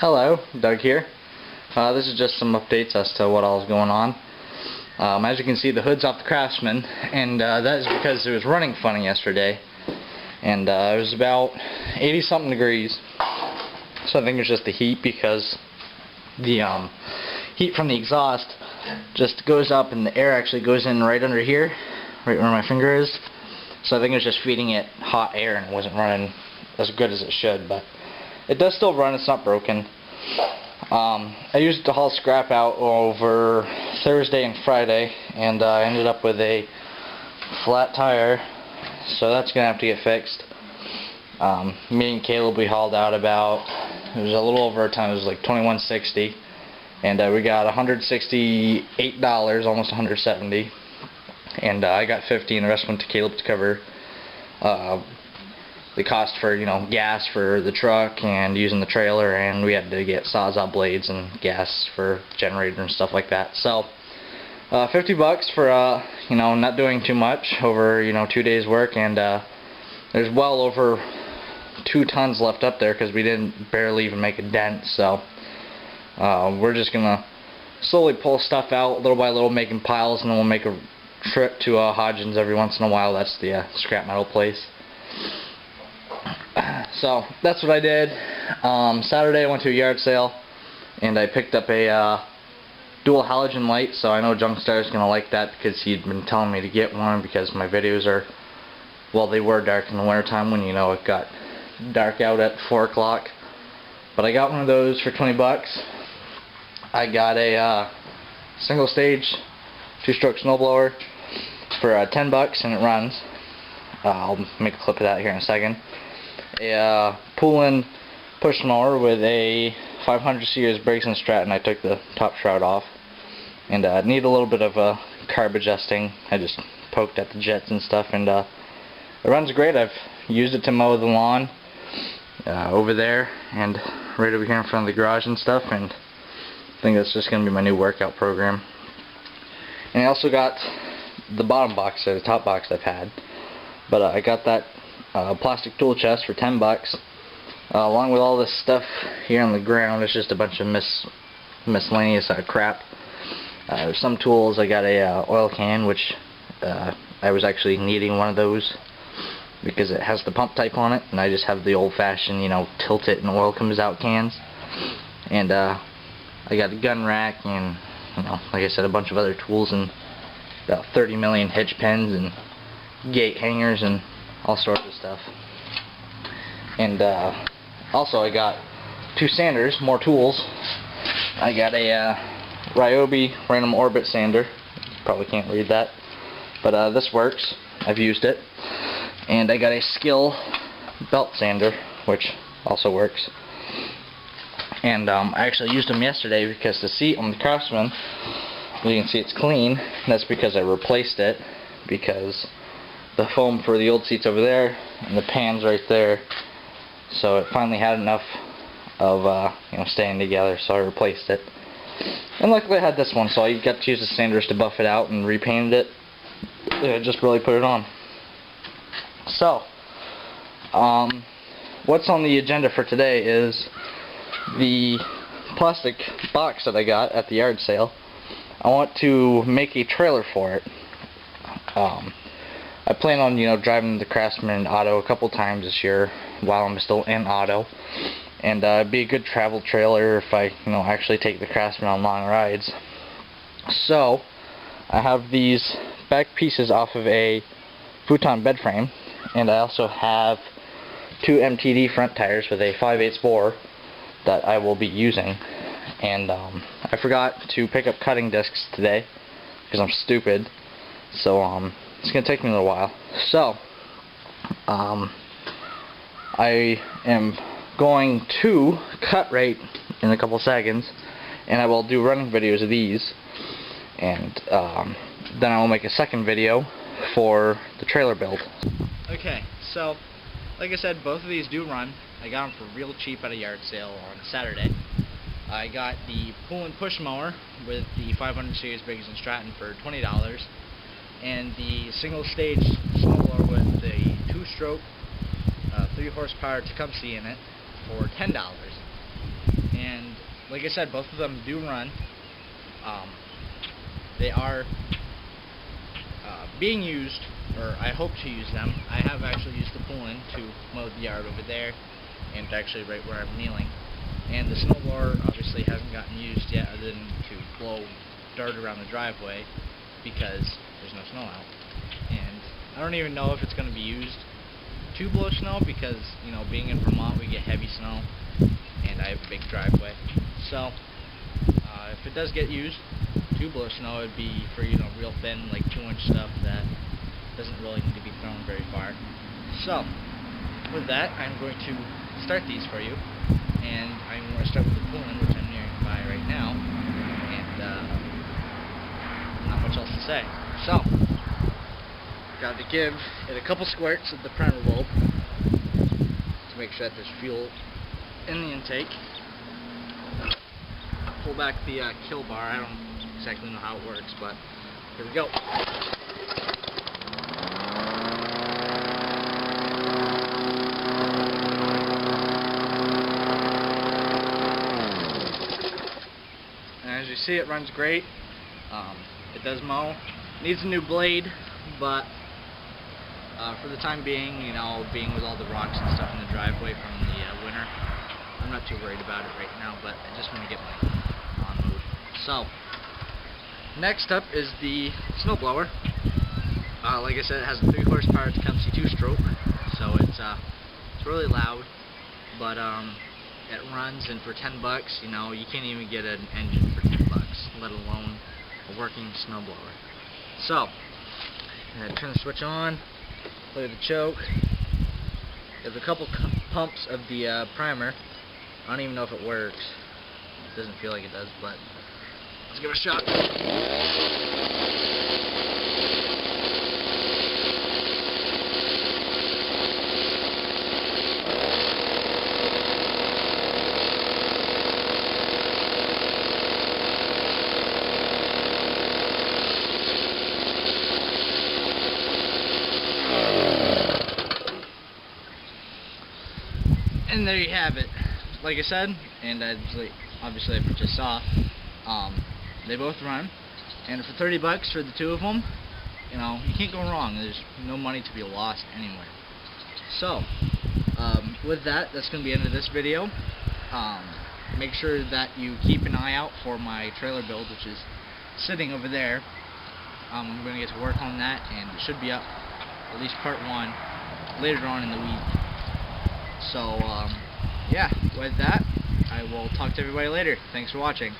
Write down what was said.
Hello, Doug here. This is just some updates as to what all is going on. As you can see, the hood's off the Craftsman, and that is because it was running funny yesterday. And it was about 80 something degrees. So I think it's just the heat, because the heat from the exhaust just goes up and the air actually goes in right under here, right where my finger is. So I think it was just feeding it hot air and it wasn't running as good as it should, but it does still run, it's not broken. I used it to haul scrap out over Thursday and Friday, and I ended up with a flat tire, so that's going to have to get fixed. Me and Caleb, we hauled out about, it was a little over a ton, it was like $21.60, and we got $168, almost $170, and I got $50, and the rest went to Caleb to cover the cost for, gas for the truck and using the trailer, and we had to get Sawzall blades and gas for generator and stuff like that. So $50 for not doing too much over 2 days work, and there's well over 2 tons left up there because we didn't barely even make a dent. So we're just gonna slowly pull stuff out little by little, making piles, and then we'll make a trip to Hodgins every once in a while. That's the scrap metal place. So that's what I did. Saturday I went to a yard sale and I picked up a dual halogen light. So I know Junkstar's gonna like that because he'd been telling me to get one because my videos are, well, they were dark in the wintertime when it got dark out at 4 o'clock. But I got one of those for 20 bucks. I got a single stage 2-stroke snowblower for 10 bucks, and it runs. I'll make a clip of that here in a second. A pull-in push mower with a 500 series Briggs & Stratton. I took the top shroud off, and need a little bit of carb adjusting. I just poked at the jets and stuff, and it runs great. I've used it to mow the lawn over there and right over here in front of the garage and stuff, and I think that's just going to be my new workout program. And I also got the bottom box, or the top box I've had, but I got that plastic tool chest for 10 bucks, along with all this stuff here on the ground. It's just a bunch of miscellaneous crap. There's some tools. I got a oil can, which I was actually needing one of those because it has the pump type on it, and I just have the old-fashioned, tilt it and oil comes out cans. And I got a gun rack, and like I said, a bunch of other tools, and about 30 million hitch pins and gate hangers and all sorts of stuff. And also I got 2 sanders, more tools. I got a Ryobi Random Orbit sander. You probably can't read that, but this works. I've used it. And I got a Skill belt sander, which also works. And I actually used them yesterday because the seat on the Craftsman, you can see it's clean. That's because I replaced it, because the foam for the old seat's over there and the pan's right there, so it finally had enough of staying together, so I replaced it. And luckily I had this one, so I got to use the sanders to buff it out and repainted it. I just really put it on. So what's on the agenda for today is the plastic box that I got at the yard sale. I want to make a trailer for it. I plan on, driving the Craftsman Auto a couple times this year while I'm still in Auto, and it'd be a good travel trailer if I, actually take the Craftsman on long rides. So I have these back pieces off of a futon bed frame, and I also have 2 MTD front tires with a 5/8 bore that I will be using. And I forgot to pick up cutting discs today because I'm stupid. So it's going to take me a little while. So I am going to cut right in a couple seconds, and I will do running videos of these, and then I will make a second video for the trailer build. Okay, so like I said, both of these do run. I got them for real cheap at a yard sale on Saturday. I got the pull and push mower with the 500 series Briggs & Stratton for $20, and the single stage snowblower with the 2-stroke 3 horsepower Tecumseh in it for $10. and like I said, both of them do run. They are being used, or I hope to use them. I have actually used the pull-in to mow the yard over there, and actually right where I'm kneeling. And the snowblower obviously hasn't gotten used yet, other than to blow dirt around the driveway because there's no snow out. And I don't even know if it's going to be used to blow snow because, you know, being in Vermont, we get heavy snow, and I have a big driveway. So if it does get used to blow snow, it'd be for, you know, real thin, like 2-inch stuff that doesn't really need to be thrown very far. So with that, I'm going to start these for you, and I'm going to start with the pull-in, which I'm nearing by right now, and not much else to say. So got to give it a couple squirts of the primer bulb to make sure that there's fuel in the intake. Pull back the kill bar. I don't exactly know how it works, but here we go. And as you see, it runs great. It does mow. Needs a new blade, but for the time being, you know, being with all the rocks and stuff in the driveway from the winter, I'm not too worried about it right now, but I just want to get my lawn mowed. So, next up is the snowblower. Like I said, it has a 3 horsepower Tecumseh 2-stroke, so it's really loud, but it runs, and for $10, you know, you can't even get an engine for $10, let alone a working snowblower. So, turn the switch on, play the choke. There's a couple pumps of the primer. I don't even know if it works. It doesn't feel like it does, but let's give it a shot. And there you have it. Like I said, and obviously I just saw, they both run, and for $30 for the two of them, you know, you can't go wrong. There's no money to be lost anywhere. So, with that, that's going to be the end of this video. Make sure that you keep an eye out for my trailer build, which is sitting over there. I'm going to get to work on that, and it should be up, at least part 1, later on in the week. So, yeah, with that, I will talk to everybody later. Thanks for watching.